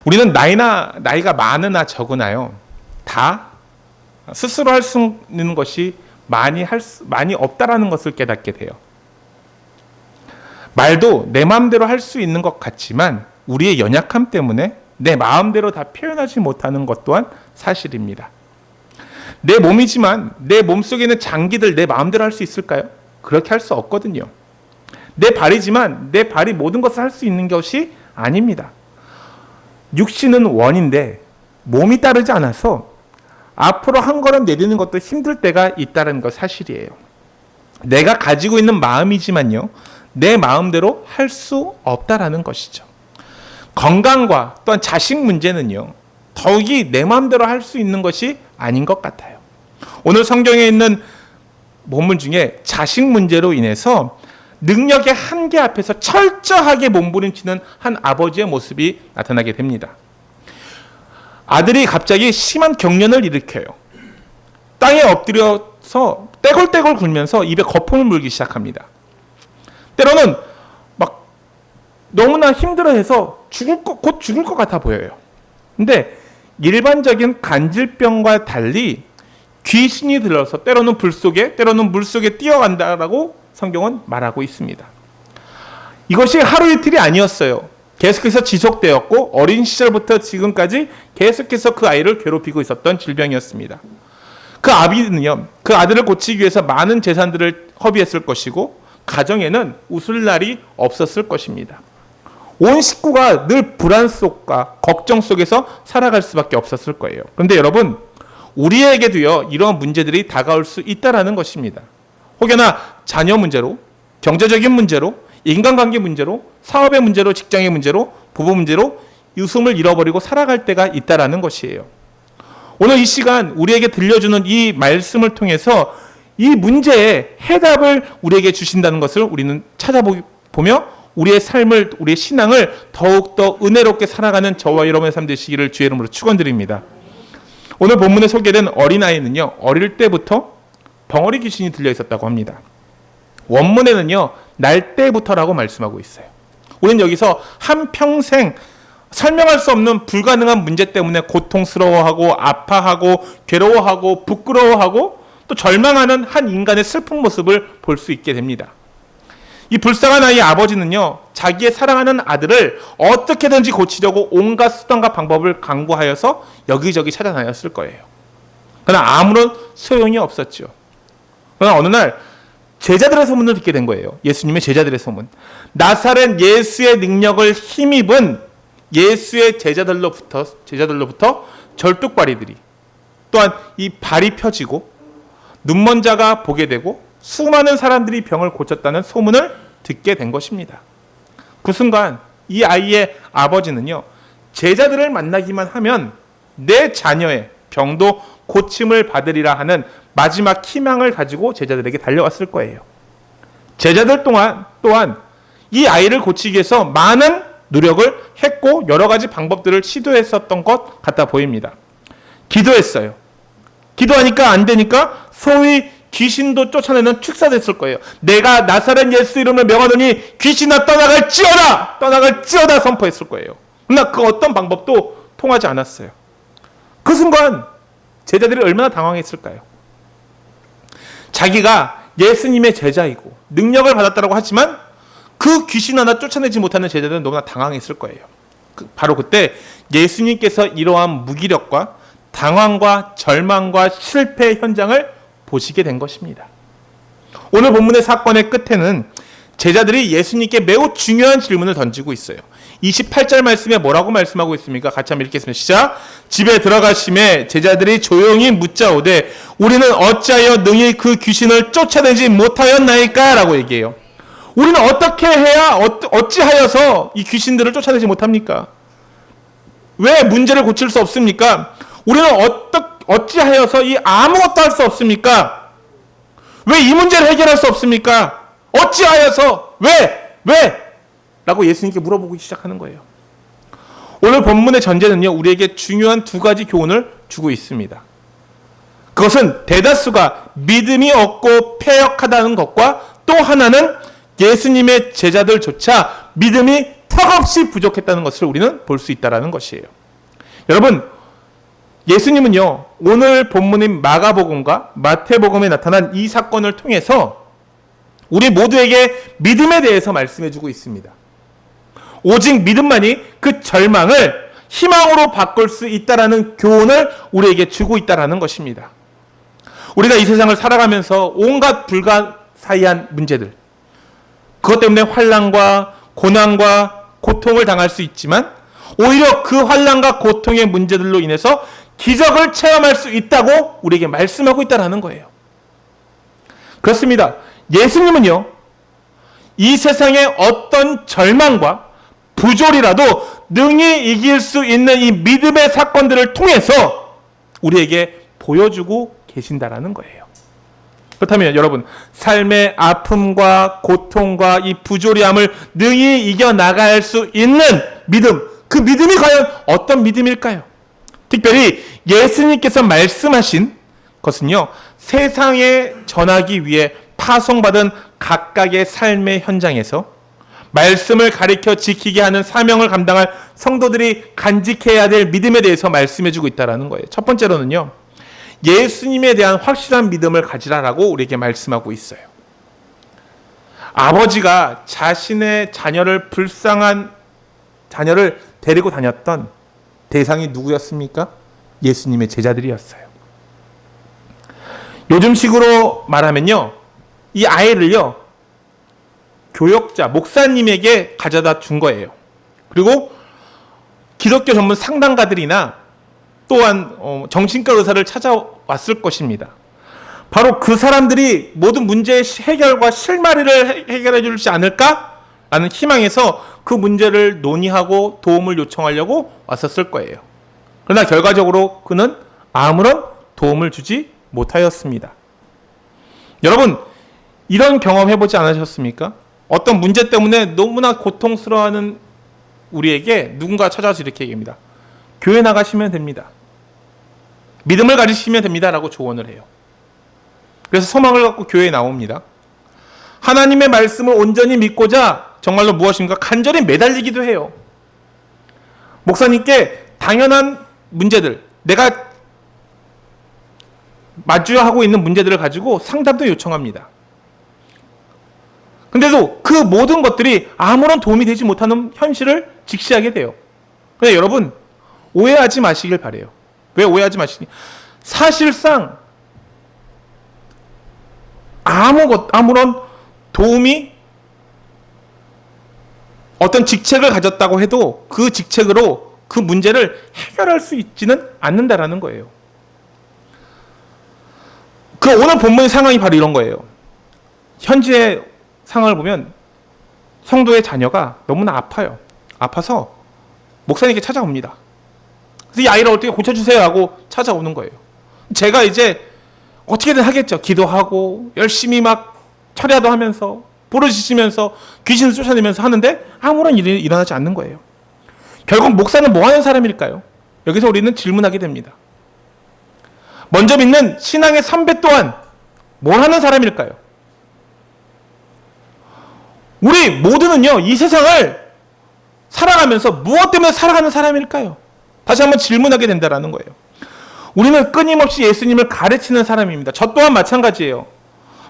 우리는 나이가 많으나 적으나요, 다 스스로 할 수 있는 것이 많이 없다라는 것을 깨닫게 돼요. 말도 내 마음대로 할 수 있는 것 같지만 우리의 연약함 때문에 내 마음대로 다 표현하지 못하는 것 또한 사실입니다. 내 몸이지만 내 몸속에 있는 장기들 내 마음대로 할 수 있을까요? 그렇게 할 수 없거든요. 내 발이지만 내 발이 모든 것을 할 수 있는 것이 아닙니다. 육신은 원인데 몸이 따르지 않아서 앞으로 한 걸음 내딛는 것도 힘들 때가 있다는 것 사실이에요. 내가 가지고 있는 마음이지만요, 내 마음대로 할 수 없다라는 것이죠. 건강과 또한 자식 문제는요, 더욱이 내 마음대로 할 수 있는 것이 아닌 것 같아요. 오늘 성경에 있는 본문 중에 자식 문제로 인해서 능력의 한계 앞에서 철저하게 몸부림치는 한 아버지의 모습이 나타나게 됩니다. 아들이 갑자기 심한 경련을 일으켜요. 땅에 엎드려서 떼굴떼굴 굴면서 입에 거품을 물기 시작합니다. 때로는 막 너무나 힘들어해서 곧 죽을 것 같아 보여요. 근데 일반적인 간질병과 달리 귀신이 들어서 때로는 불 속에, 때로는 물 속에 뛰어간다라고 성경은 말하고 있습니다. 이것이 하루 이틀이 아니었어요. 계속해서 지속되었고 어린 시절부터 지금까지 계속해서 그 아이를 괴롭히고 있었던 질병이었습니다. 그 아비는요, 그 아들을 고치기 위해서 많은 재산들을 허비했을 것이고 가정에는 웃을 날이 없었을 것입니다. 온 식구가 늘 불안 속과 걱정 속에서 살아갈 수밖에 없었을 거예요. 그런데 여러분, 우리에게도요, 이러한 문제들이 다가올 수 있다라는 것입니다. 혹여나 자녀 문제로, 경제적인 문제로, 인간관계 문제로, 사업의 문제로, 직장의 문제로, 부부 문제로 웃음을 잃어버리고 살아갈 때가 있다라는 것이에요. 오늘 이 시간 우리에게 들려주는 이 말씀을 통해서 이 문제의 해답을 우리에게 주신다는 것을 우리는 찾아보며 우리의 삶을, 우리의 신앙을 더욱더 은혜롭게 살아가는 저와 여러분의 삶 되시기를 주의 이름으로 축원드립니다. 오늘 본문에 소개된 어린아이는요, 어릴 때부터 벙어리 귀신이 들려 있었다고 합니다. 원문에는요, 날 때부터라고 말씀하고 있어요. 우리는 여기서 한평생 설명할 수 없는 불가능한 문제 때문에 고통스러워하고 아파하고 괴로워하고 부끄러워하고 또 절망하는 한 인간의 슬픈 모습을 볼 수 있게 됩니다. 이 불쌍한 아이의 아버지는요, 자기의 사랑하는 아들을 어떻게든지 고치려고 온갖 수단과 방법을 강구하여서 여기저기 찾아다녔을 거예요. 그러나 아무런 소용이 없었죠. 그러나 어느 날 제자들의 소문을 듣게 된 거예요. 예수님의 제자들의 소문. 나사렛 예수의 능력을 힘입은 예수의 제자들로부터 절뚝발이들이, 또한 이 발이 펴지고 눈먼 자가 보게 되고 수많은 사람들이 병을 고쳤다는 소문을 듣게 된 것입니다. 그 순간 이 아이의 아버지는요, 제자들을 만나기만 하면 내 자녀의 병도 고침을 받으리라 하는 마지막 희망을 가지고 제자들에게 달려왔을 거예요. 제자들 또한 이 아이를 고치기 위해서 많은 노력을 했고 여러 가지 방법들을 시도했었던 것 같아 보입니다. 기도했어요. 기도하니까 안 되니까 소위 귀신도 쫓아내는 축사됐을 거예요. 내가 나사렛 예수 이름을 명하노니 귀신아 떠나갈지어다 선포했을 거예요. 그러나 그 어떤 방법도 통하지 않았어요. 그 순간 제자들이 얼마나 당황했을까요? 자기가 예수님의 제자이고 능력을 받았다고 하지만 그 귀신 하나 쫓아내지 못하는 제자들은 너무나 당황했을 거예요. 바로 그때 예수님께서 이러한 무기력과 당황과 절망과 실패 현장을 보시게 된 것입니다. 오늘 본문의 사건의 끝에는 제자들이 예수님께 매우 중요한 질문을 던지고 있어요. 28절 말씀에 뭐라고 말씀하고 있습니까? 같이 한번 읽겠습니다. 시작. 집에 들어가심에 제자들이 조용히 묻자오되 우리는 어찌하여 능히 그 귀신을 쫓아내지 못하였나이까? 라고 얘기해요. 우리는 어떻게 해야 어찌하여서 이 귀신들을 쫓아내지 못합니까? 왜 문제를 고칠 수 없습니까? 우리는 어찌하여서 이 아무것도 할 수 없습니까? 왜 이 문제를 해결할 수 없습니까? 어찌하여서? 왜? 라고 예수님께 물어보기 시작하는 거예요. 오늘 본문의 전제는요, 우리에게 중요한 두 가지 교훈을 주고 있습니다. 그것은 대다수가 믿음이 없고 패역하다는 것과 또 하나는 예수님의 제자들조차 믿음이 턱없이 부족했다는 것을 우리는 볼 수 있다는 것이에요. 여러분, 예수님은요, 오늘 본문인 마가복음과 마태복음에 나타난 이 사건을 통해서 우리 모두에게 믿음에 대해서 말씀해주고 있습니다. 오직 믿음만이 그 절망을 희망으로 바꿀 수 있다라는 교훈을 우리에게 주고 있다라는 것입니다. 우리가 이 세상을 살아가면서 온갖 불가사의한 문제들, 그것 때문에 환난과 고난과 고통을 당할 수 있지만 오히려 그 환난과 고통의 문제들로 인해서 기적을 체험할 수 있다고 우리에게 말씀하고 있다는 거예요. 그렇습니다. 예수님은요, 이 세상의 어떤 절망과 부조리라도 능히 이길 수 있는 이 믿음의 사건들을 통해서 우리에게 보여주고 계신다라는 거예요. 그렇다면 여러분, 삶의 아픔과 고통과 이 부조리함을 능히 이겨나갈 수 있는 믿음, 그 믿음이 과연 어떤 믿음일까요? 특별히 예수님께서 말씀하신 것은요, 세상에 전하기 위해 파송받은 각각의 삶의 현장에서 말씀을 가르쳐 지키게 하는 사명을 감당할 성도들이 간직해야 될 믿음에 대해서 말씀해주고 있다는 거예요. 첫 번째로는요, 예수님에 대한 확실한 믿음을 가지라라고 우리에게 말씀하고 있어요. 아버지가 자신의 불쌍한 자녀를 데리고 다녔던 대상이 누구였습니까? 예수님의 제자들이었어요. 요즘식으로 말하면요, 이 아이를요, 교역자, 목사님에게 가져다 준 거예요. 그리고 기독교 전문 상담가들이나 또한 정신과 의사를 찾아왔을 것입니다. 바로 그 사람들이 모든 문제의 해결과 실마리를 해결해 주지 않을까라는 희망에서 그 문제를 논의하고 도움을 요청하려고 왔었을 거예요. 그러나 결과적으로 그는 아무런 도움을 주지 못하였습니다. 여러분, 이런 경험 해보지 않으셨습니까? 어떤 문제 때문에 너무나 고통스러워하는 우리에게 누군가 찾아와서 이렇게 얘기합니다. 교회 나가시면 됩니다. 믿음을 가지시면 됩니다. 라고 조언을 해요. 그래서 소망을 갖고 교회에 나옵니다. 하나님의 말씀을 온전히 믿고자 정말로 무엇인가 간절히 매달리기도 해요. 목사님께 당연한 문제들, 내가 마주하고 있는 문제들을 가지고 상담도 요청합니다. 근데도 그 모든 것들이 아무런 도움이 되지 못하는 현실을 직시하게 돼요. 근데 여러분, 오해하지 마시길 바래요. 왜 오해하지 마시니? 사실상 아무런 도움이, 어떤 직책을 가졌다고 해도 그 직책으로 그 문제를 해결할 수 있지는 않는다라는 거예요. 그 오늘 본문의 상황이 바로 이런 거예요. 현지의 상황을 보면 성도의 자녀가 너무나 아파요. 아파서 목사님께 찾아옵니다. 그래서 이 아이를 어떻게 고쳐주세요 하고 찾아오는 거예요. 제가 이제 어떻게든 하겠죠. 기도하고 열심히 막 철야도 하면서 부르짖으면서 귀신을 쫓아내면서 하는데 아무런 일이 일어나지 않는 거예요. 결국 목사는 뭐 하는 사람일까요? 여기서 우리는 질문하게 됩니다. 먼저 믿는 신앙의 선배 또한 뭘 하는 사람일까요? 우리 모두는요, 이 세상을 살아가면서 무엇 때문에 살아가는 사람일까요? 다시 한번 질문하게 된다는 거예요. 우리는 끊임없이 예수님을 가르치는 사람입니다. 저 또한 마찬가지예요.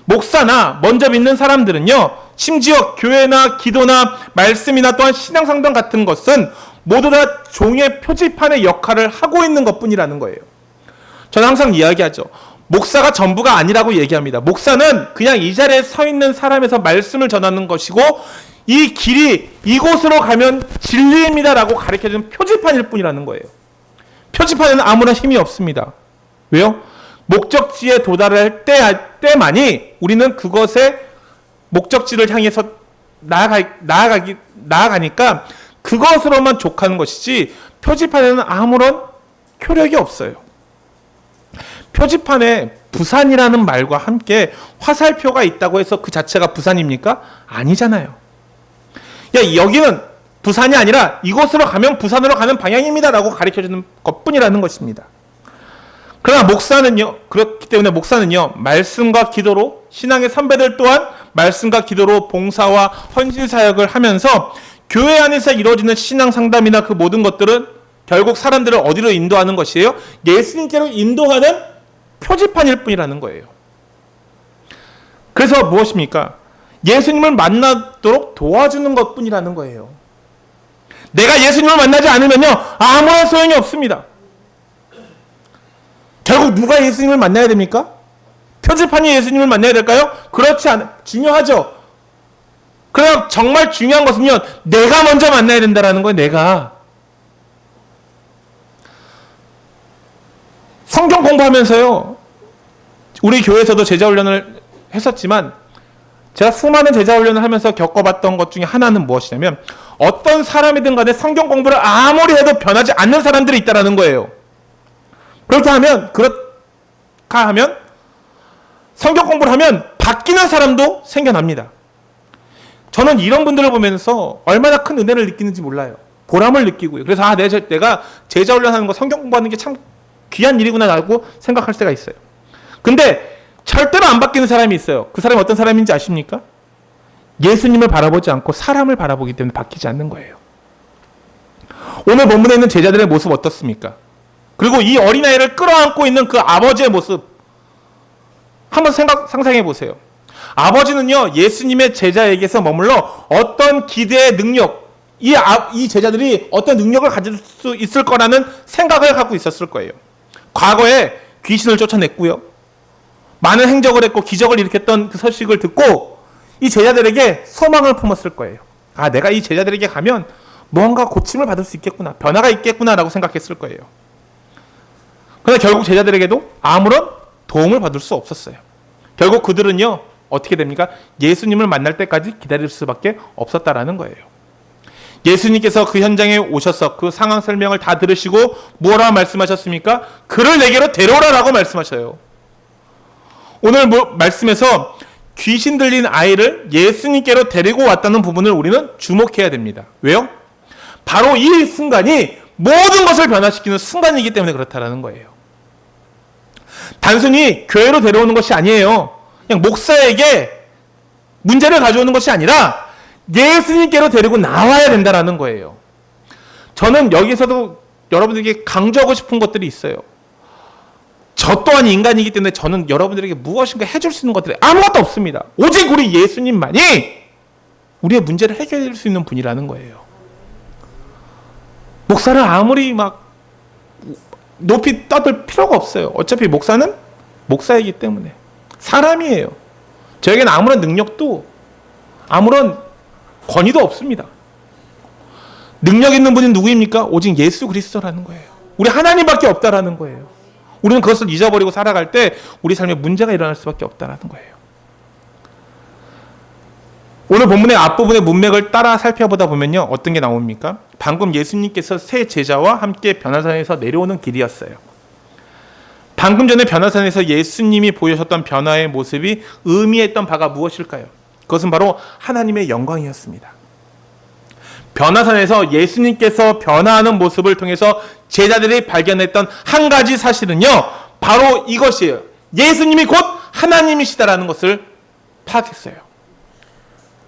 목사나 먼저 믿는 사람들은요, 심지어 교회나 기도나 말씀이나 또한 신앙상담 같은 것은 모두 다 종의 표지판의 역할을 하고 있는 것뿐이라는 거예요. 저는 항상 이야기하죠. 목사가 전부가 아니라고 얘기합니다. 목사는 그냥 이 자리에 서 있는 사람에서 말씀을 전하는 것이고, 이 길이 이곳으로 가면 진리입니다라고 가르쳐주는 표지판일 뿐이라는 거예요. 표지판에는 아무런 힘이 없습니다. 왜요? 목적지에 도달할 때만이 우리는 그것의 목적지를 향해서 나아가니까 그것으로만 족하는 것이지, 표지판에는 아무런 효력이 없어요. 표지판에 부산이라는 말과 함께 화살표가 있다고 해서 그 자체가 부산입니까? 아니잖아요. 여기는 부산이 아니라 이곳으로 가면 부산으로 가는 방향입니다라고 가르쳐주는 것뿐이라는 것입니다. 그러나 목사는요, 그렇기 때문에 목사는요, 말씀과 기도로, 신앙의 선배들 또한 말씀과 기도로 봉사와 헌신 사역을 하면서 교회 안에서 이루어지는 신앙 상담이나 그 모든 것들은 결국 사람들을 어디로 인도하는 것이에요? 예수님께로 인도하는 표지판일 뿐이라는 거예요. 그래서 무엇입니까? 예수님을 만나도록 도와주는 것뿐이라는 거예요. 내가 예수님을 만나지 않으면요, 아무런 소용이 없습니다. 결국 누가 예수님을 만나야 됩니까? 표지판이 예수님을 만나야 될까요? 그렇지 않아요. 중요하죠. 그러나 정말 중요한 것은요, 내가 먼저 만나야 된다는 거예요. 내가. 성경 공부하면서요, 우리 교회에서도 제자훈련을 했었지만 제가 수많은 제자훈련을 하면서 겪어봤던 것 중에 하나는 무엇이냐면, 어떤 사람이든 간에 성경 공부를 아무리 해도 변하지 않는 사람들이 있다는 거예요. 그렇게 하면 성경 공부를 하면 바뀌는 사람도 생겨납니다. 저는 이런 분들을 보면서 얼마나 큰 은혜를 느끼는지 몰라요. 보람을 느끼고요. 그래서 내가 제자훈련하는 거, 성경 공부하는 게 참 귀한 일이구나 라고 생각할 때가 있어요. 근데 절대로 안 바뀌는 사람이 있어요. 그 사람이 어떤 사람인지 아십니까? 예수님을 바라보지 않고 사람을 바라보기 때문에 바뀌지 않는 거예요. 오늘 본문에 있는 제자들의 모습 어떻습니까? 그리고 이 어린아이를 끌어안고 있는 그 아버지의 모습 한번 상상해 보세요. 아버지는요, 예수님의 제자에게서 머물러 어떤 기대의 능력, 이 제자들이 어떤 능력을 가질 수 있을 거라는 생각을 갖고 있었을 거예요. 과거에 귀신을 쫓아냈고요, 많은 행적을 했고 기적을 일으켰던 그 소식을 듣고 이 제자들에게 소망을 품었을 거예요. 내가 이 제자들에게 가면 뭔가 고침을 받을 수 있겠구나, 변화가 있겠구나라고 생각했을 거예요. 그러나 결국 제자들에게도 아무런 도움을 받을 수 없었어요. 결국 그들은요, 어떻게 됩니까? 예수님을 만날 때까지 기다릴 수밖에 없었다라는 거예요. 예수님께서 그 현장에 오셔서 그 상황 설명을 다 들으시고 뭐라 말씀하셨습니까? 그를 내게로 데려오라라고 말씀하셔요. 오늘 말씀에서 귀신 들린 아이를 예수님께로 데리고 왔다는 부분을 우리는 주목해야 됩니다. 왜요? 바로 이 순간이 모든 것을 변화시키는 순간이기 때문에 그렇다라는 거예요. 단순히 교회로 데려오는 것이 아니에요. 그냥 목사에게 문제를 가져오는 것이 아니라 예수님께로 데리고 나와야 된다는 거예요. 저는 여기서도 여러분들에게 강조하고 싶은 것들이 있어요. 저 또한 인간이기 때문에 저는 여러분들에게 무엇인가 해줄 수 있는 것들이 아무것도 없습니다. 오직 우리 예수님만이 우리의 문제를 해결할 수 있는 분이라는 거예요. 목사를 아무리 막 높이 떠들 필요가 없어요. 어차피 목사는 목사이기 때문에 사람이에요. 저에게는 아무런 능력도 아무런 권위도 없습니다. 능력 있는 분이 누구입니까? 오직 예수 그리스도라는 거예요. 우리 하나님밖에 없다라는 거예요. 우리는 그것을 잊어버리고 살아갈 때 우리 삶에 문제가 일어날 수밖에 없다라는 거예요. 오늘 본문의 앞부분의 문맥을 따라 살펴보다 보면요, 어떤 게 나옵니까? 방금 예수님께서 세 제자와 함께 변화산에서 내려오는 길이었어요. 방금 전에 변화산에서 예수님이 보여주셨던 변화의 모습이 의미했던 바가 무엇일까요? 그것은 바로 하나님의 영광이었습니다. 변화산에서 예수님께서 변화하는 모습을 통해서 제자들이 발견했던 한 가지 사실은요, 바로 이것이에요. 예수님이 곧 하나님이시다라는 것을 파악했어요.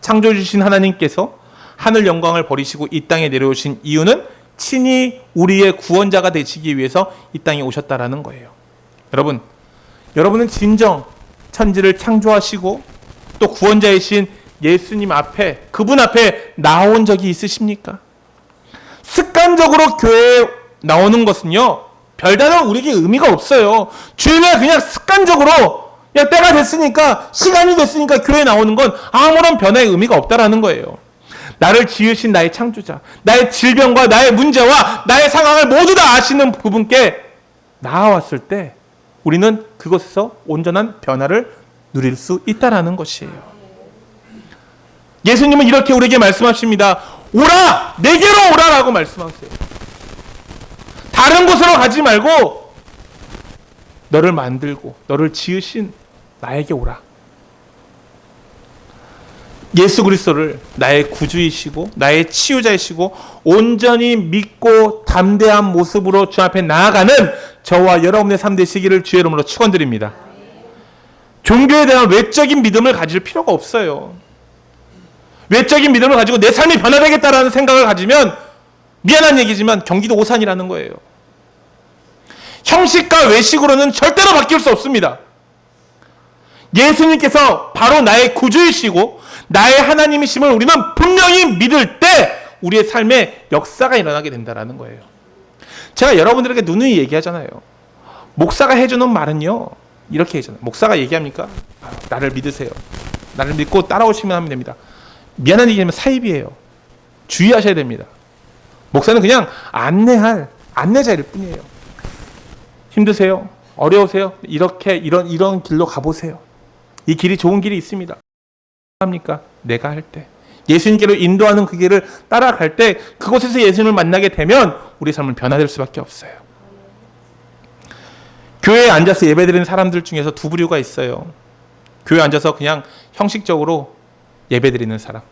창조해 주신 하나님께서 하늘 영광을 버리시고 이 땅에 내려오신 이유는 친히 우리의 구원자가 되시기 위해서 이 땅에 오셨다라는 거예요. 여러분은 진정 천지를 창조하시고 또 구원자이신 예수님 앞에, 그분 앞에 나온 적이 있으십니까? 습관적으로 교회에 나오는 것은요, 별다른 우리에게 의미가 없어요. 주일날 그냥 습관적으로 때가 됐으니까, 시간이 됐으니까 교회에 나오는 건 아무런 변화의 의미가 없다라는 거예요. 나를 지으신 나의 창조자, 나의 질병과 나의 문제와 나의 상황을 모두 다 아시는 그분께 나아왔을 때 우리는 그것에서 온전한 변화를 누릴 수 있다라는 것이에요. 예수님은 이렇게 우리에게 말씀하십니다. 오라! 내게로 오라라고 말씀하세요. 다른 곳으로 가지 말고 너를 만들고 너를 지으신 나에게 오라. 예수 그리스도를 나의 구주이시고 나의 치유자이시고 온전히 믿고 담대한 모습으로 주 앞에 나아가는 저와 여러분의 삶 되시기를 주의 이름으로 축원드립니다. 종교에 대한 외적인 믿음을 가질 필요가 없어요. 외적인 믿음을 가지고 내 삶이 변화되겠다라는 생각을 가지면 미안한 얘기지만 경기도 오산이라는 거예요. 형식과 외식으로는 절대로 바뀔 수 없습니다. 예수님께서 바로 나의 구주이시고 나의 하나님이심을 우리는 분명히 믿을 때 우리의 삶에 역사가 일어나게 된다는 거예요. 제가 여러분들에게 누누이 얘기하잖아요. 목사가 해주는 말은요, 이렇게 하잖아요. 목사가 얘기합니까? 나를 믿으세요. 나를 믿고 따라오시면 하면 됩니다. 미안한 얘기하면 사입이에요. 주의하셔야 됩니다. 목사는 그냥 안내할 안내자일 뿐이에요. 힘드세요? 어려우세요? 이런 길로 가보세요. 이 길이 좋은 길이 있습니다. 합니까? 내가 할 때. 예수님께로 인도하는 그 길을 따라갈 때 그곳에서 예수님을 만나게 되면 우리 삶은 변화될 수밖에 없어요. 교회에 앉아서 예배드리는 사람들 중에서 두 부류가 있어요. 교회에 앉아서 그냥 형식적으로 예배드리는 사람.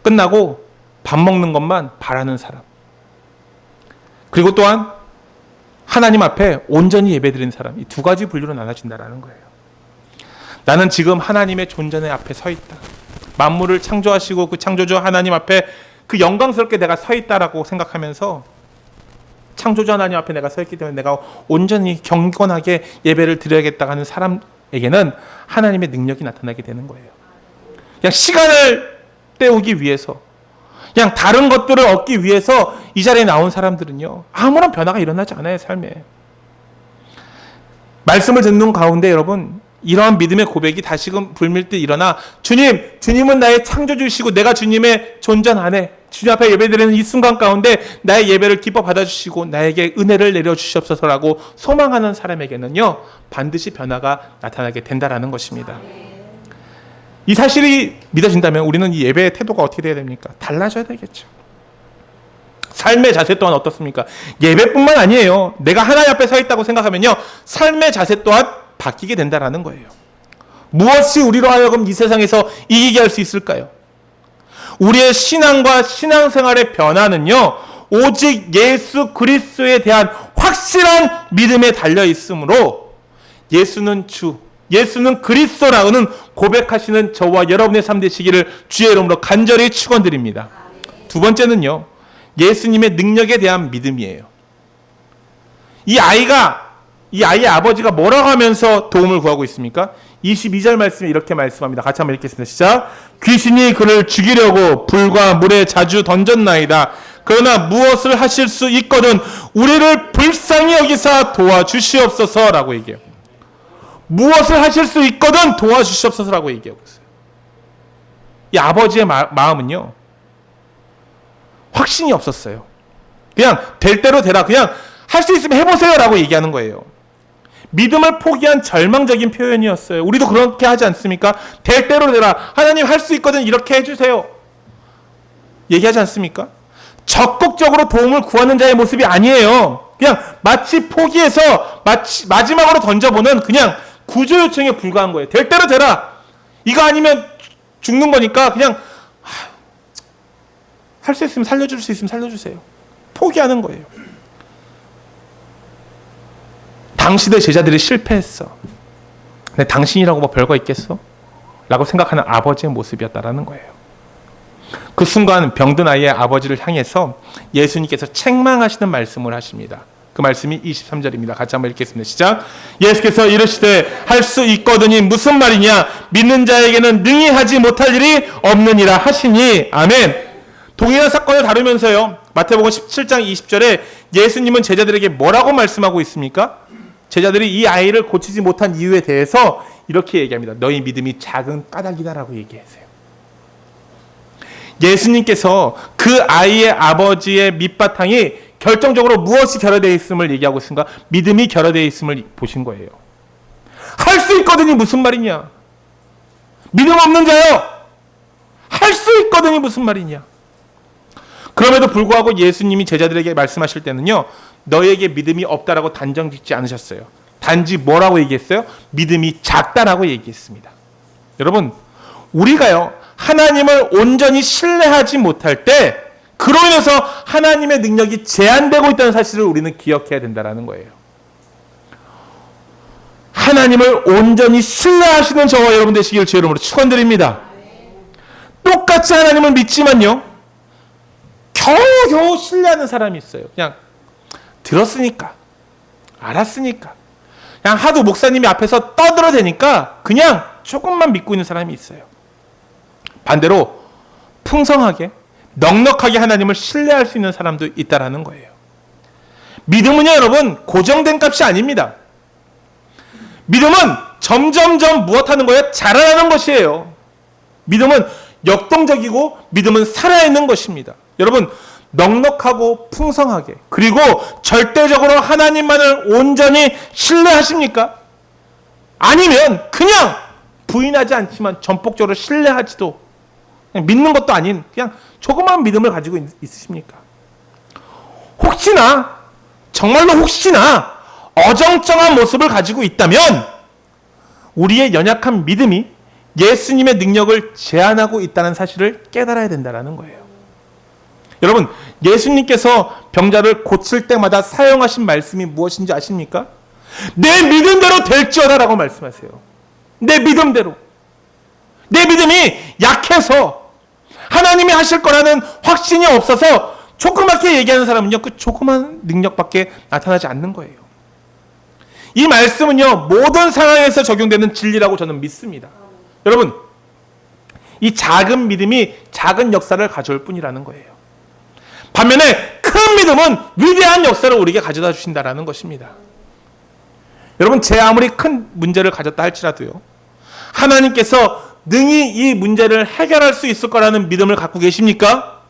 끝나고 밥 먹는 것만 바라는 사람. 그리고 또한 하나님 앞에 온전히 예배드리는 사람. 이 두 가지 분류로 나눠진다는 거예요. 나는 지금 하나님의 존전의 앞에 서 있다. 만물을 창조하시고 그 창조주 하나님 앞에 그 영광스럽게 내가 서 있다라고 생각하면서 창조주 하나님 앞에 내가 서 있기 때문에 내가 온전히 경건하게 예배를 드려야겠다 하는 사람에게는 하나님의 능력이 나타나게 되는 거예요. 그냥 시간을 때우기 위해서, 그냥 다른 것들을 얻기 위해서 이 자리에 나온 사람들은요, 아무런 변화가 일어나지 않아요, 삶에. 말씀을 듣는 가운데 여러분, 이러한 믿음의 고백이 다시금 불밀듯 일어나, 주님은 나의 창조주시고 내가 주님의 존전 안에 주님 앞에 예배드리는 이 순간 가운데 나의 예배를 기뻐 받아주시고 나에게 은혜를 내려주시옵소서라고 소망하는 사람에게는요, 반드시 변화가 나타나게 된다라는 것입니다. 이 사실이 믿어진다면 우리는 이 예배의 태도가 어떻게 돼야 됩니까? 달라져야 되겠죠. 삶의 자세 또한 어떻습니까? 예배뿐만 아니에요. 내가 하나님 앞에 서 있다고 생각하면요, 삶의 자세 또한 바뀌게 된다라는 거예요. 무엇이 우리로 하여금 이 세상에서 이기게 할 수 있을까요? 우리의 신앙과 신앙생활의 변화는요, 오직 예수 그리스도에 대한 확실한 믿음에 달려 있으므로 예수는 주, 예수는 그리스도라는 고백하시는 저와 여러분의 삶 되시기를 주의 이름으로 간절히 축원드립니다. 두 번째는요, 예수님의 능력에 대한 믿음이에요. 이 아이의 아버지가 뭐라고 하면서 도움을 구하고 있습니까? 22절 말씀에 이렇게 말씀합니다. 같이 한번 읽겠습니다. 시작. 귀신이 그를 죽이려고 불과 물에 자주 던졌나이다. 그러나 무엇을 하실 수 있거든 우리를 불쌍히 여기사 도와주시옵소서라고 얘기해요. 무엇을 하실 수 있거든 도와주시옵소서라고 얘기하고 있어요. 이 아버지의 마음은요, 확신이 없었어요. 그냥 될 대로 되라, 그냥 할 수 있으면 해보세요라고 얘기하는 거예요. 믿음을 포기한 절망적인 표현이었어요. 우리도 그렇게 하지 않습니까? 될 대로 되라, 하나님 할 수 있거든 이렇게 해주세요 얘기하지 않습니까? 적극적으로 도움을 구하는 자의 모습이 아니에요. 그냥 마치 포기해서 마지막으로 던져보는 그냥 구조 요청에 불과한 거예요. 될 대로 되라, 이거 아니면 죽는 거니까 그냥 할 수 있으면 살려줄 수 있으면 살려주세요. 포기하는 거예요. 당시대 제자들이 실패했어. 근데 당신이라고 뭐 별거 있겠어? 라고 생각하는 아버지의 모습이었다라는 거예요. 그 순간 병든 아이의 아버지를 향해서 예수님께서 책망하시는 말씀을 하십니다. 그 말씀이 23절입니다. 같이 한번 읽겠습니다. 시작. 예수께서 이르시되 할 수 있거든이 무슨 말이냐? 믿는 자에게는 능히 하지 못할 일이 없느니라 하시니. 아멘. 동일한 사건을 다루면서요, 마태복음 17장 20절에 예수님은 제자들에게 뭐라고 말씀하고 있습니까? 제자들이 이 아이를 고치지 못한 이유에 대해서 이렇게 얘기합니다. 너희 믿음이 작은 까닭이다라고 얘기하세요. 예수님께서 그 아이의 아버지의 밑바탕이 결정적으로 무엇이 결여되어 있음을 얘기하고 있습니까? 믿음이 결여되어 있음을 보신 거예요. 할 수 있거든이 무슨 말이냐? 믿음 없는 자요, 할 수 있거든이 무슨 말이냐? 그럼에도 불구하고 예수님이 제자들에게 말씀하실 때는요, 너에게 믿음이 없다라고 단정 짓지 않으셨어요. 단지 뭐라고 얘기했어요? 믿음이 작다라고 얘기했습니다. 여러분, 우리가요, 하나님을 온전히 신뢰하지 못할 때 그로 인해서 하나님의 능력이 제한되고 있다는 사실을 우리는 기억해야 된다는 거예요. 하나님을 온전히 신뢰하시는 저와 여러분 되시길 주의 이름으로 축원드립니다. 또 똑같이 하나님을 믿지만요, 겨우겨우 신뢰하는 사람이 있어요. 그냥 들었으니까, 알았으니까, 그냥 하도 목사님이 앞에서 떠들어대니까 그냥 조금만 믿고 있는 사람이 있어요. 반대로 풍성하게, 넉넉하게 하나님을 신뢰할 수 있는 사람도 있다라는 거예요. 믿음은요, 여러분, 고정된 값이 아닙니다. 믿음은 점점점 무엇하는 거예요? 자라나는 것이에요. 믿음은 역동적이고 믿음은 살아있는 것입니다. 여러분, 넉넉하고 풍성하게, 그리고 절대적으로 하나님만을 온전히 신뢰하십니까? 아니면 그냥 부인하지 않지만 전폭적으로 신뢰하지도, 그냥 믿는 것도 아닌 그냥 조그마한 믿음을 가지고 있으십니까? 혹시나, 정말로 혹시나 어정쩡한 모습을 가지고 있다면 우리의 연약한 믿음이 예수님의 능력을 제한하고 있다는 사실을 깨달아야 된다는 거예요. 여러분, 예수님께서 병자를 고칠 때마다 사용하신 말씀이 무엇인지 아십니까? 내 믿음대로 될지어다 라고 말씀하세요. 내 믿음대로. 내 믿음이 약해서 하나님이 하실 거라는 확신이 없어서 조그맣게 얘기하는 사람은요, 그 조그만 능력밖에 나타나지 않는 거예요. 이 말씀은요, 모든 상황에서 적용되는 진리라고 저는 믿습니다. 여러분, 이 작은 믿음이 작은 역사를 가져올 뿐이라는 거예요. 반면에 큰 믿음은 위대한 역사를 우리에게 가져다 주신다는 것입니다. 여러분, 제 아무리 큰 문제를 가졌다 할지라도요, 하나님께서 능히 이 문제를 해결할 수 있을 거라는 믿음을 갖고 계십니까?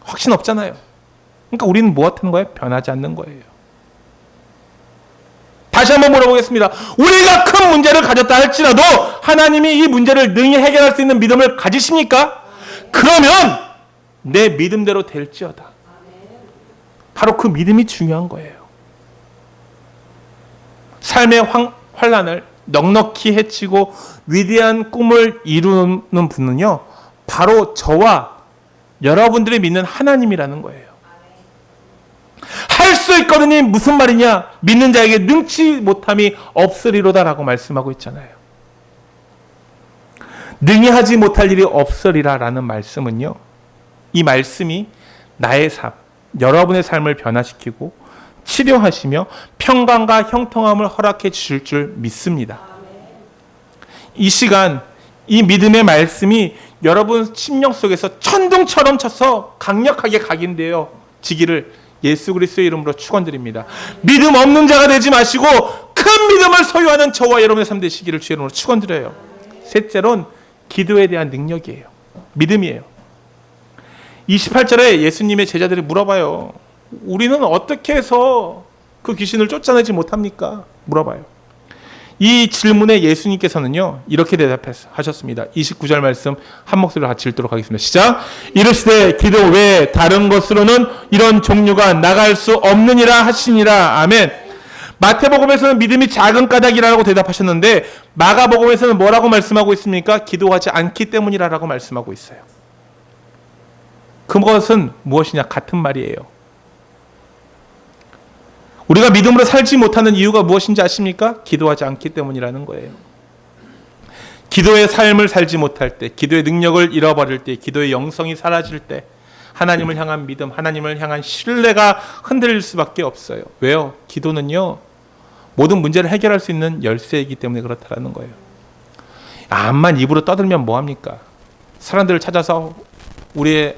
확신 없잖아요. 그러니까 우리는 뭐 같은 거예요? 변하지 않는 거예요. 다시 한번 물어보겠습니다. 우리가 큰 문제를 가졌다 할지라도 하나님이 이 문제를 능히 해결할 수 있는 믿음을 가지십니까? 그러면 내 믿음대로 될지어다. 바로 그 믿음이 중요한 거예요. 삶의 환난을 넉넉히 해치고 위대한 꿈을 이루는 분은요, 바로 저와 여러분들이 믿는 하나님이라는 거예요. 할 수 있거든요. 무슨 말이냐? 믿는 자에게 능치 못함이 없으리로다라고 말씀하고 있잖아요. 능히 하지 못할 일이 없으리라라는 말씀은요, 이 말씀이 나의 삶, 여러분의 삶을 변화시키고 치료하시며 평강과 형통함을 허락해 주실 줄 믿습니다. 이 시간, 이 믿음의 말씀이 여러분 심령 속에서 천둥처럼 쳐서 강력하게 각인되어 지기를 예수 그리스도의 이름으로 축원드립니다. 믿음 없는 자가 되지 마시고 큰 믿음을 소유하는 저와 여러분의 삶 되시기를 주의 이름으로 축원드려요. 셋째로는 기도에 대한 능력이에요. 믿음이에요. 28절에 예수님의 제자들이 물어봐요. 우리는 어떻게 해서 그 귀신을 쫓아내지 못합니까? 물어봐요. 이 질문에 예수님께서는요, 이렇게 대답하셨습니다. 29절 말씀 한 목소리로 같이 읽도록 하겠습니다. 시작. 이르시되 기도 외에 다른 것으로는 이런 종류가 나갈 수 없느니라 하시니라. 아멘. 마태복음에서는 믿음이 작은 까닭이라고 대답하셨는데 마가복음에서는 뭐라고 말씀하고 있습니까? 기도하지 않기 때문이라고 말씀하고 있어요. 그것은 무엇이냐? 같은 말이에요. 우리가 믿음으로 살지 못하는 이유가 무엇인지 아십니까? 기도하지 않기 때문이라는 거예요. 기도의 삶을 살지 못할 때, 기도의 능력을 잃어버릴 때, 기도의 영성이 사라질 때 하나님을 향한 믿음, 하나님을 향한 신뢰가 흔들릴 수밖에 없어요. 왜요? 기도는요, 모든 문제를 해결할 수 있는 열쇠이기 때문에 그렇다는 거예요. 암만 입으로 떠들면 뭐합니까? 사람들을 찾아서 우리의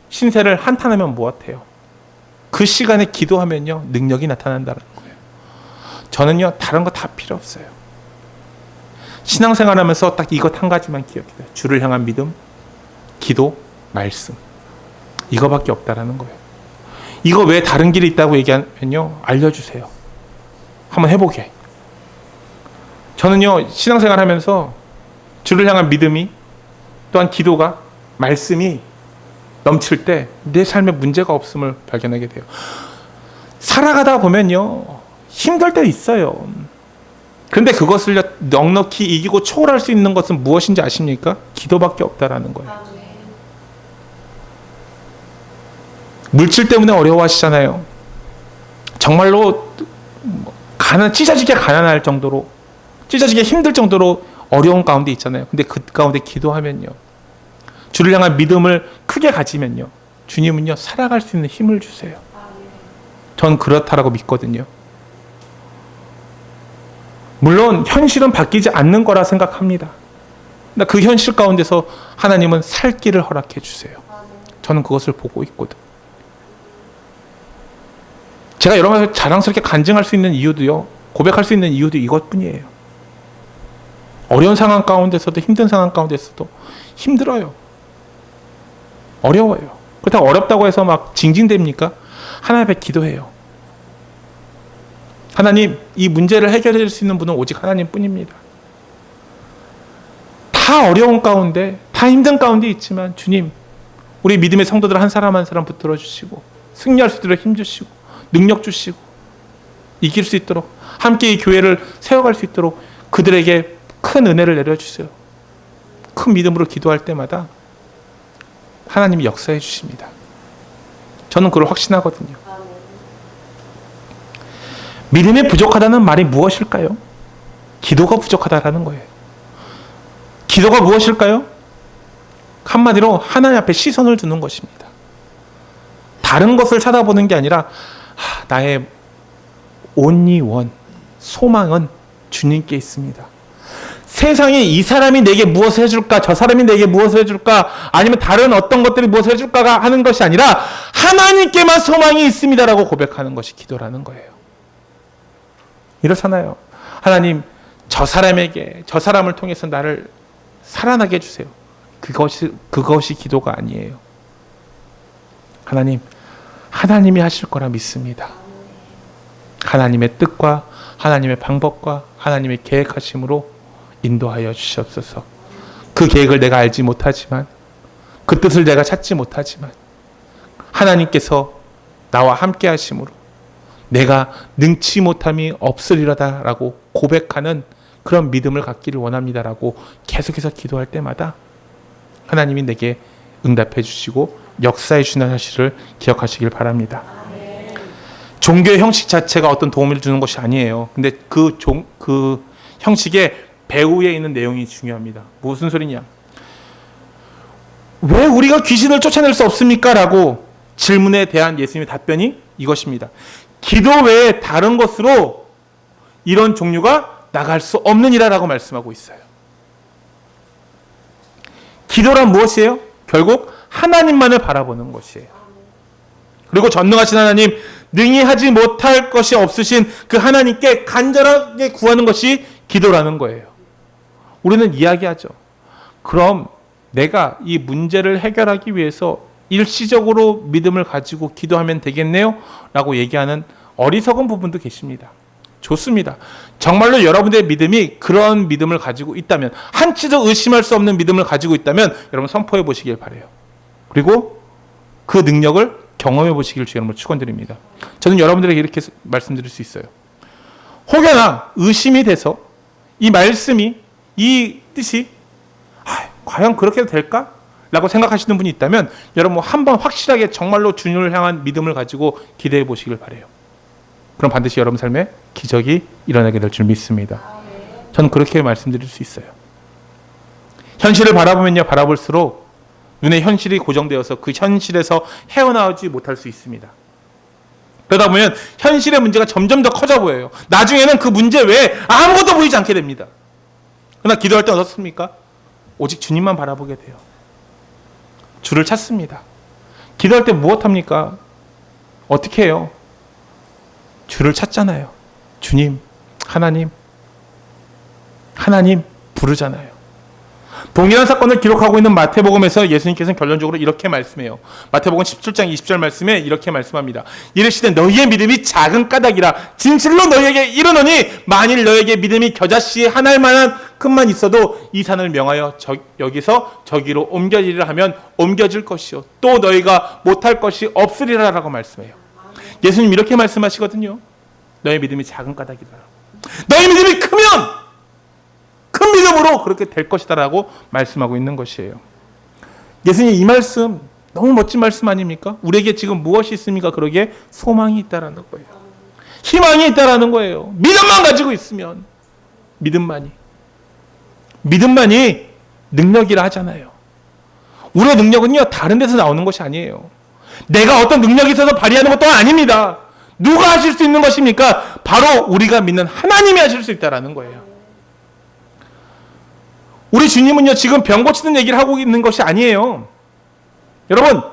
신세를 한탄하면 무엇해요? 그 시간에 기도하면요, 능력이 나타난다는 거예요. 저는요, 다른 거 다 필요 없어요. 신앙생활하면서 딱 이것 한 가지만 기억해요. 주를 향한 믿음, 기도, 말씀. 이거밖에 없다라는 거예요. 이거 왜 다른 길이 있다고 얘기하면요, 알려주세요. 한번 해보게. 저는요, 신앙생활하면서 주를 향한 믿음이, 또한 기도가, 말씀이 넘칠 때 내 삶에 문제가 없음을 발견하게 돼요. 살아가다 보면요, 힘들 때 있어요. 그런데 그것을 넉넉히 이기고 초월할 수 있는 것은 무엇인지 아십니까? 기도밖에 없다라는 거예요. 물질 때문에 어려워하시잖아요. 정말로 찢어지게 가난할 정도로, 찢어지게 힘들 정도로 어려운 가운데 있잖아요. 근데 그 가운데 기도하면요, 주를 향한 믿음을 크게 가지면요, 주님은요 살아갈 수 있는 힘을 주세요. 전 그렇다라고 믿거든요. 물론 현실은 바뀌지 않는 거라 생각합니다. 그 현실 가운데서 하나님은 살 길을 허락해 주세요. 저는 그것을 보고 있거든. 제가 여러분한테 자랑스럽게 간증할 수 있는 이유도요, 고백할 수 있는 이유도 이것뿐이에요. 어려운 상황 가운데서도, 힘든 상황 가운데서도 힘들어요. 어려워요. 그렇다고 어렵다고 해서 막 징징댑니까? 하나님 앞에 기도해요. 하나님, 이 문제를 해결해 줄 수 있는 분은 오직 하나님 뿐입니다. 다 어려운 가운데, 다 힘든 가운데 있지만 주님, 우리 믿음의 성도들 한 사람 한 사람 붙들어 주시고 승리할 수 있도록 힘 주시고 능력 주시고 이길 수 있도록, 함께 이 교회를 세워갈 수 있도록 그들에게 큰 은혜를 내려주세요. 큰 믿음으로 기도할 때마다 하나님이 역사해 주십니다. 저는 그걸 확신하거든요. 믿음이 부족하다는 말이 무엇일까요? 기도가 부족하다라는 거예요. 기도가 무엇일까요? 한마디로 하나님 앞에 시선을 두는 것입니다. 다른 것을 찾아보는 게 아니라 나의 only one, 소망은 주님께 있습니다. 세상에 이 사람이 내게 무엇을 해줄까, 저 사람이 내게 무엇을 해줄까, 아니면 다른 어떤 것들이 무엇을 해줄까가 하는 것이 아니라 하나님께만 소망이 있습니다라고 고백하는 것이 기도라는 거예요. 이렇잖아요. 하나님, 저 사람에게, 저 사람을 통해서 나를 살아나게 해주세요. 그것이 기도가 아니에요. 하나님, 하나님이 하실 거라 믿습니다. 하나님의 뜻과 하나님의 방법과 하나님의 계획하심으로 인도하여 주시옵소서. 그 계획을 내가 알지 못하지만, 그 뜻을 내가 찾지 못하지만 하나님께서 나와 함께 하심으로 내가 능치 못함이 없으리라다라고 고백하는 그런 믿음을 갖기를 원합니다라고 계속해서 기도할 때마다 하나님이 내게 응답해 주시고 역사해 주시는 사실을 기억하시길 바랍니다. 종교의 형식 자체가 어떤 도움을 주는 것이 아니에요. 근데 그 형식의 배후에 있는 내용이 중요합니다. 무슨 소리냐? 왜 우리가 귀신을 쫓아낼 수 없습니까? 라고 질문에 대한 예수님의 답변이 이것입니다. 기도 외에 다른 것으로 이런 종류가 나갈 수 없느니라라고 말씀하고 있어요. 기도란 무엇이에요? 결국 하나님만을 바라보는 것이에요. 그리고 전능하신 하나님, 능히 하지 못할 것이 없으신 그 하나님께 간절하게 구하는 것이 기도라는 거예요. 우리는 이야기하죠. 그럼 내가 이 문제를 해결하기 위해서 일시적으로 믿음을 가지고 기도하면 되겠네요? 라고 얘기하는 어리석은 부분도 계십니다. 좋습니다. 정말로 여러분의 믿음이 그런 믿음을 가지고 있다면, 한치도 의심할 수 없는 믿음을 가지고 있다면 여러분 선포해 보시길 바라요. 그리고 그 능력을 경험해 보시길 주님으로 축원드립니다. 저는 여러분들에게 이렇게 말씀드릴 수 있어요. 혹여나 의심이 돼서 이 말씀이, 이 뜻이 과연 그렇게 해도 될까? 라고 생각하시는 분이 있다면 여러분 한번 확실하게 정말로 주님을 향한 믿음을 가지고 기대해 보시길 바라요. 그럼 반드시 여러분 삶에 기적이 일어나게 될 줄 믿습니다. 저는 그렇게 말씀드릴 수 있어요. 현실을 바라보면요, 바라볼수록 눈에 현실이 고정되어서 그 현실에서 헤어나오지 못할 수 있습니다. 그러다 보면 현실의 문제가 점점 더 커져 보여요. 나중에는 그 문제 외에 아무것도 보이지 않게 됩니다. 그러나 기도할 때 어떻습니까? 오직 주님만 바라보게 돼요. 주를 찾습니다. 기도할 때 무엇합니까? 어떻게 해요? 주를 찾잖아요. 주님, 하나님 부르잖아요. 동일한 사건을 기록하고 있는 마태복음에서 예수님께서는 결론적으로 이렇게 말씀해요. 마태복음 17장 20절 말씀에 이렇게 말씀합니다. 이르시되 너희의 믿음이 작은 까닭이라 진실로 너희에게 이르노니 만일 너희에게 믿음이 겨자씨 하나만한 큼만 있어도 이 산을 명하여 여기서 저기로 옮겨지리라 하면 옮겨질 것이요 또 너희가 못할 것이 없으리라라고 말씀해요. 예수님 이렇게 말씀하시거든요. 너의 믿음이 작은 까닭이다. 너의 믿음이 크면 큰 믿음으로 그렇게 될 것이다라고 말씀하고 있는 것이에요. 예수님 이 말씀 너무 멋진 말씀 아닙니까? 우리에게 지금 무엇이 있습니까? 그러기에 소망이 있다라는 거예요. 희망이 있다라는 거예요. 믿음만 가지고 있으면, 믿음만이. 믿음만이 능력이라 하잖아요. 우리의 능력은요, 다른 데서 나오는 것이 아니에요. 내가 어떤 능력이 있어서 발휘하는 것도 아닙니다. 누가 하실 수 있는 것입니까? 바로 우리가 믿는 하나님이 하실 수 있다라는 거예요. 우리 주님은요, 지금 병 고치는 얘기를 하고 있는 것이 아니에요. 여러분,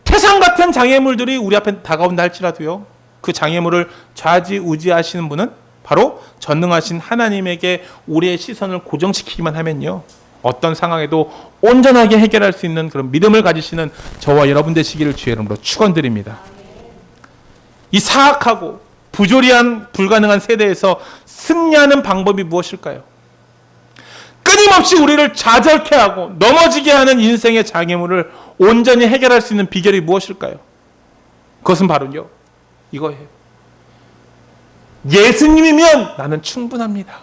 태산 같은 장애물들이 우리 앞에 다가온다 할지라도요, 그 장애물을 좌지우지하시는 분은 바로 전능하신 하나님에게 우리의 시선을 고정시키기만 하면요, 어떤 상황에도 온전하게 해결할 수 있는 그런 믿음을 가지시는 저와 여러분 되시기를 주의 이름으로 축원드립니다. 이 사악하고 부조리한 불가능한 세대에서 승리하는 방법이 무엇일까요? 끊임없이 우리를 좌절케 하고 넘어지게 하는 인생의 장애물을 온전히 해결할 수 있는 비결이 무엇일까요? 그것은 바로요, 이거예요. 예수님이면 나는 충분합니다.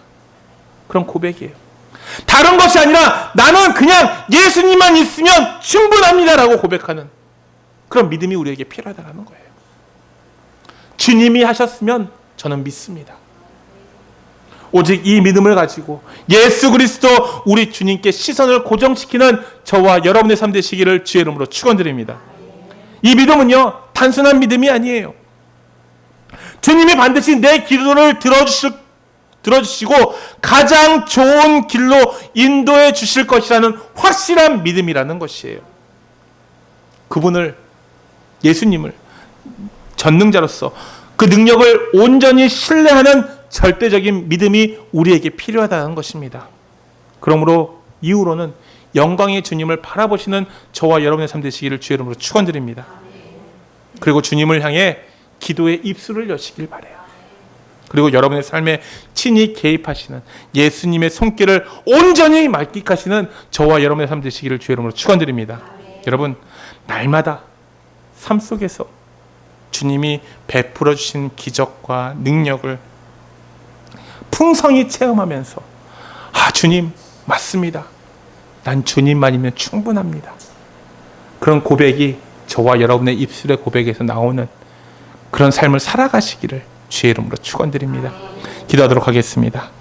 그런 고백이에요. 다른 것이 아니라 나는 그냥 예수님만 있으면 충분합니다라고 고백하는 그런 믿음이 우리에게 필요하다는 거예요. 주님이 하셨으면 저는 믿습니다. 오직 이 믿음을 가지고 예수 그리스도 우리 주님께 시선을 고정시키는 저와 여러분의 삶 되시기를 주의 이름으로 축원드립니다. 이 믿음은요, 단순한 믿음이 아니에요. 주님이 반드시 내 기도를 들어주시고 가장 좋은 길로 인도해 주실 것이라는 확실한 믿음이라는 것이에요. 그분을, 예수님을 전능자로서 그 능력을 온전히 신뢰하는 절대적인 믿음이 우리에게 필요하다는 것입니다. 그러므로 이후로는 영광의 주님을 바라보시는 저와 여러분의 삶 되시기를 주의 이름으로 축원드립니다. 그리고 주님을 향해 기도의 입술을 여시길 바라요. 그리고 여러분의 삶에 친히 개입하시는 예수님의 손길을 온전히 만끽하시는 저와 여러분의 삶 되시기를 주의 이름으로 축원드립니다. 여러분, 날마다 삶 속에서 주님이 베풀어 주신 기적과 능력을 풍성히 체험하면서, 아, 주님 맞습니다, 난 주님만이면 충분합니다, 그런 고백이 저와 여러분의 입술의 고백에서 나오는 그런 삶을 살아가시기를 주의 이름으로 축원드립니다. 기도하도록 하겠습니다.